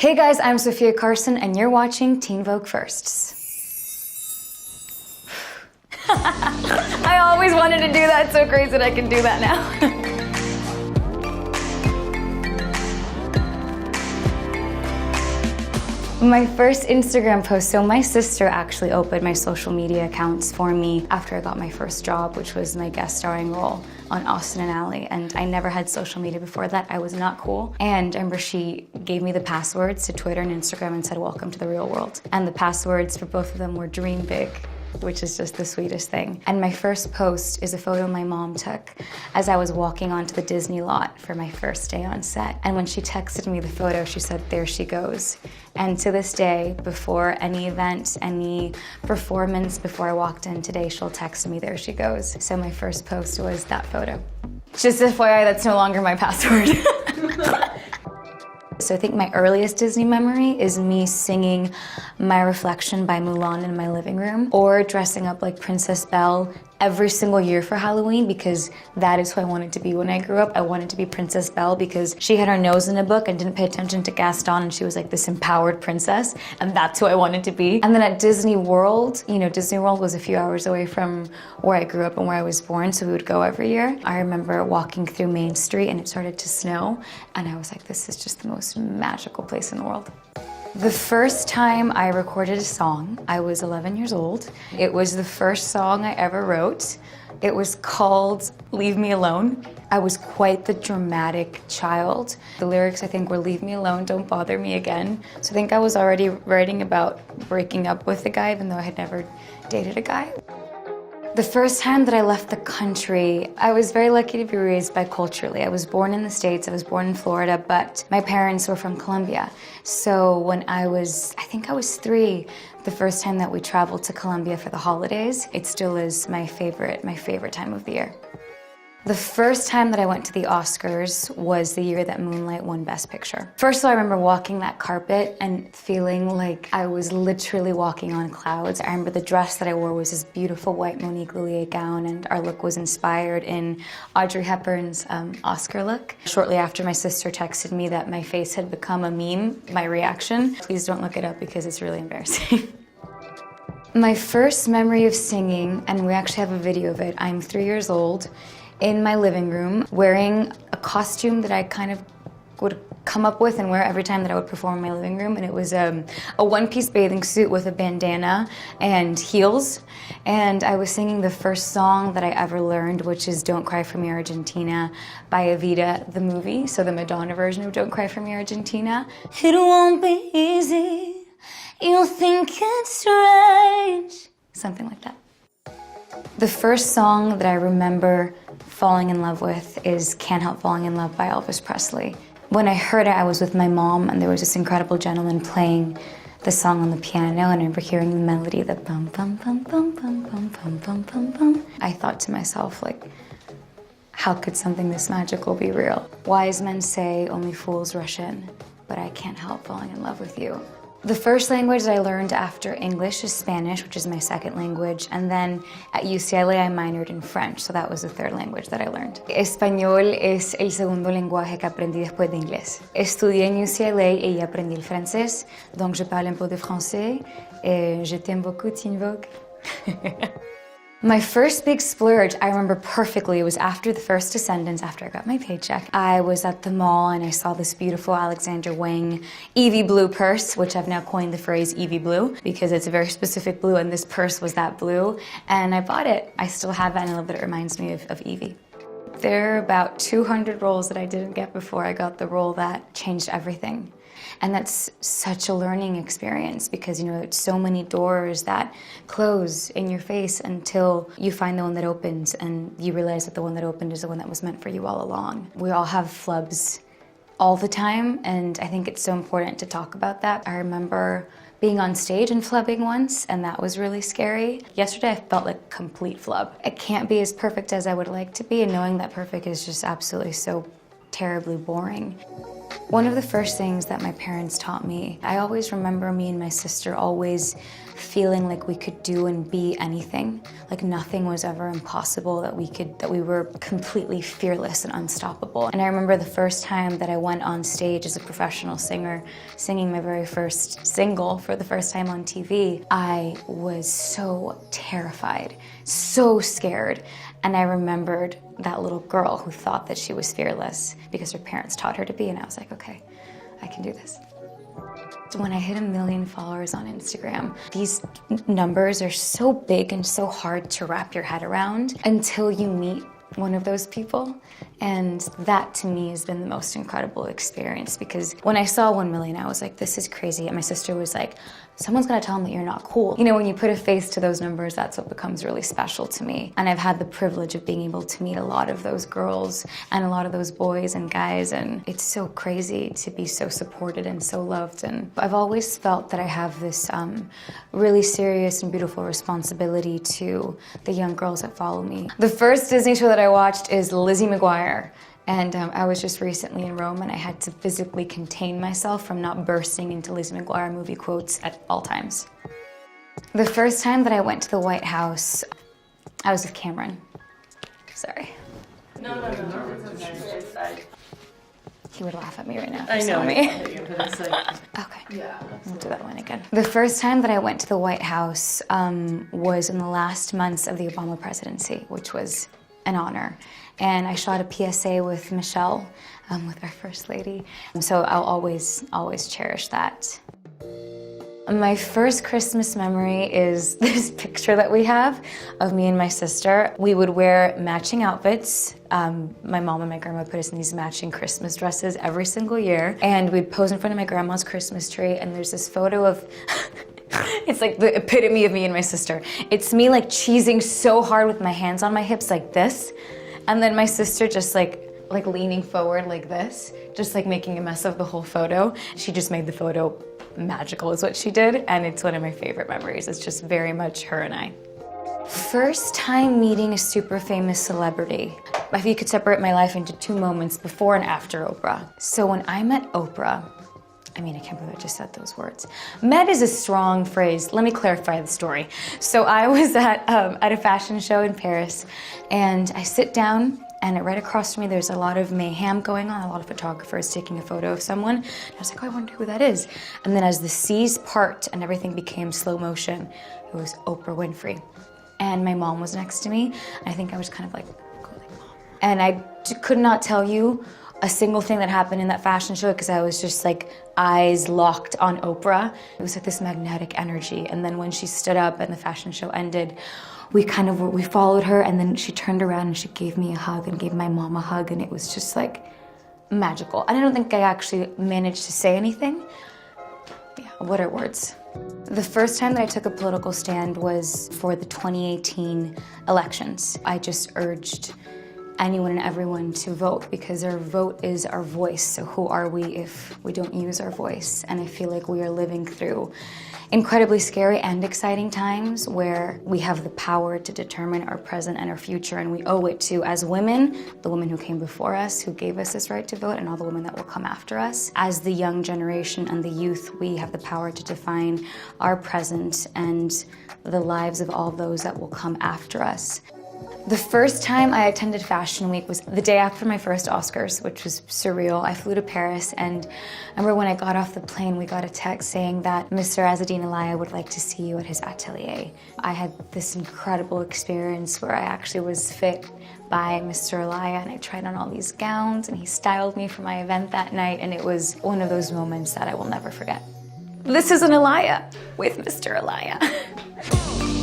Hey guys, I'm Sofia Carson and you're watching Teen Vogue Firsts. I always wanted to do that, so great that I can do that now. My first Instagram post, so my sister actually opened my social media accounts for me after I got my first job, which was my guest starring role on Austin and Ally, and I never had social media before that. I was not cool. And I remember she gave me the passwords to Twitter and Instagram and said, welcome to the real world. And the passwords for both of them were dream big, which is just the sweetest thing. And my first post is a photo my mom took as I was walking onto the Disney lot for my first day on set. And when she texted me the photo, she said, there she goes. And to this day, before any event, any performance, before I walked in today, she'll text me, there she goes. So my first post was that photo. Just FYI, that's no longer my password. So I think my earliest Disney memory is me singing My Reflection by Mulan in my living room, or dressing up like Princess Belle every single year for Halloween, because that is who I wanted to be when I grew up. I wanted to be Princess Belle because she had her nose in a book and didn't pay attention to Gaston, and she was like this empowered princess, and that's who I wanted to be. And then at Disney World, you know, Disney World was a few hours away from where I grew up and where I was born, so we would go every year. I remember walking through Main Street and it started to snow, and I was like, this is just the most magical place in the world. The first time I recorded a song, I was 11 years old. It was the first song I ever wrote. It was called Leave Me Alone. I was quite the dramatic child. The lyrics, I think, were leave me alone, don't bother me again. So I think I was already writing about breaking up with a guy, even though I had never dated a guy. The first time that I left the country, I was very lucky to be raised biculturally. I was born in the States, I was born in Florida, but my parents were from Colombia. So when I think I was 3, the first time that we traveled to Colombia for the holidays, it still is my favorite time of the year. The first time that I went to the Oscars was the year that Moonlight won Best Picture. First of all, I remember walking that carpet and feeling like I was literally walking on clouds. I remember the dress that I wore was this beautiful white Monique Lhuillier gown, and our look was inspired in Audrey Hepburn's Oscar look. Shortly after, my sister texted me that my face had become a meme, my reaction. Please don't look it up because it's really embarrassing. My first memory of singing, and we actually have a video of it, I'm 3 years old, in my living room, wearing a costume that I kind of would come up with and wear every time that I would perform in my living room. And it was a one-piece bathing suit with a bandana and heels. And I was singing the first song that I ever learned, which is Don't Cry For Me Argentina by Evita, the movie. So the Madonna version of Don't Cry For Me Argentina. It won't be easy, you'll think it's strange. Something like that. The first song that I remember falling in love with is Can't Help Falling in Love by Elvis Presley. When I heard it, I was with my mom, and there was this incredible gentleman playing the song on the piano, and I remember hearing the melody, the bum bum bum bum bum bum bum bum bum bum. I thought to myself, like, how could something this magical be real? Wise men say only fools rush in, but I can't help falling in love with you. The first language that I learned after English is Spanish, which is my second language, and then at UCLA I minored in French, so that was the third language that I learned. Español es el segundo lenguaje que aprendí después de inglés. Estudié en UCLA y aprendí el francés, donc je parle un peu de français, et je t'aime beaucoup, Teen Vogue. My first big splurge, I remember perfectly, it was after the first Descendentes, after I got my paycheck. I was at the mall and I saw this beautiful Alexander Wang Evie blue purse, which I've now coined the phrase Evie blue because it's a very specific blue, and this purse was that blue, and I bought it. I still have it, and I love that it reminds me of Evie. There are about 200 roles that I didn't get before I got the role that changed everything. And that's such a learning experience because, you know, it's so many doors that close in your face until you find the one that opens and you realize that the one that opened is the one that was meant for you all along. We all have flubs all the time, and I think it's so important to talk about that. I remember being on stage and flubbing once, and that was really scary. Yesterday I felt like a complete flub. I can't be as perfect as I would like to be, and knowing that perfect is just absolutely so terribly boring. One of the first things that my parents taught me, I always remember me and my sister always feeling like we could do and be anything. Like nothing was ever impossible, that we were completely fearless and unstoppable. And I remember the first time that I went on stage as a professional singer, singing my very first single for the first time on TV. I was so terrified, so scared. And I remembered that little girl who thought that she was fearless because her parents taught her to be, and I was like, okay, I can do this. When I hit 1 million followers on Instagram, these numbers are so big and so hard to wrap your head around until you meet one of those people. And that to me has been the most incredible experience, because when I saw 1 million, I was like, this is crazy. And my sister was like, someone's gonna tell them that you're not cool. You know, when you put a face to those numbers, that's what becomes really special to me. And I've had the privilege of being able to meet a lot of those girls and a lot of those boys and guys, and it's so crazy to be so supported and so loved. And I've always felt that I have this really serious and beautiful responsibility to the young girls that follow me. The first Disney show that I watched is Lizzie McGuire. And I was just recently in Rome, and I had to physically contain myself from not bursting into Lizzie McGuire movie quotes at all times. The first time that I went to the White House, I was with Cameron. Sorry. No. He would laugh at me right now if I he know. saw me. Okay. Yeah. We'll do that one again. The first time that I went to the White House was in the last months of the Obama presidency, which was an honor. And I shot a PSA with Michelle, with our First Lady. So I'll always cherish that. My first Christmas memory is this picture that we have of me and my sister. We would wear matching outfits. My mom and my grandma put us in these matching Christmas dresses every single year. And we'd pose in front of my grandma's Christmas tree, and there's this photo of it's like the epitome of me and my sister. It's me like cheesing so hard with my hands on my hips like this. And then my sister just like leaning forward like this, just like making a mess of the whole photo. She just made the photo magical is what she did, and it's one of my favorite memories. It's just very much her and I. First time meeting a super famous celebrity. If you could separate my life into 2 moments, before and after Oprah. So when I met Oprah, I can't believe I just said those words. Met is a strong phrase. Let me clarify the story. So I was at a fashion show in Paris, and I sit down, and right across from me there's a lot of mayhem going on, a lot of photographers taking a photo of someone. And I was like, oh, I wonder who that is. And then as the seas part and everything became slow motion, it was Oprah Winfrey. And my mom was next to me. And I think I was kind of like, Mom. And I could not tell you a single thing that happened in that fashion show, because I was just like eyes locked on Oprah. It was like this magnetic energy. And then when she stood up and the fashion show ended, we followed her, and then she turned around and she gave me a hug and gave my mom a hug, and it was just like magical. And I don't think I actually managed to say anything. Yeah, what are words? The first time that I took a political stand was for the 2018 elections. I just urged anyone and everyone to vote, because our vote is our voice. So who are we if we don't use our voice? And I feel like we are living through incredibly scary and exciting times where we have the power to determine our present and our future, and we owe it to, as women, the women who came before us, who gave us this right to vote, and all the women that will come after us. As the young generation and the youth, we have the power to define our present and the lives of all those that will come after us. The first time I attended Fashion Week was the day after my first Oscars, which was surreal. I flew to Paris, and I remember when I got off the plane, we got a text saying that Mr. Azzedine Alaïa would like to see you at his atelier. I had this incredible experience where I actually was fit by Mr. Alaïa, and I tried on all these gowns, and he styled me for my event that night, and it was one of those moments that I will never forget. This is an Alaïa with Mr. Alaïa.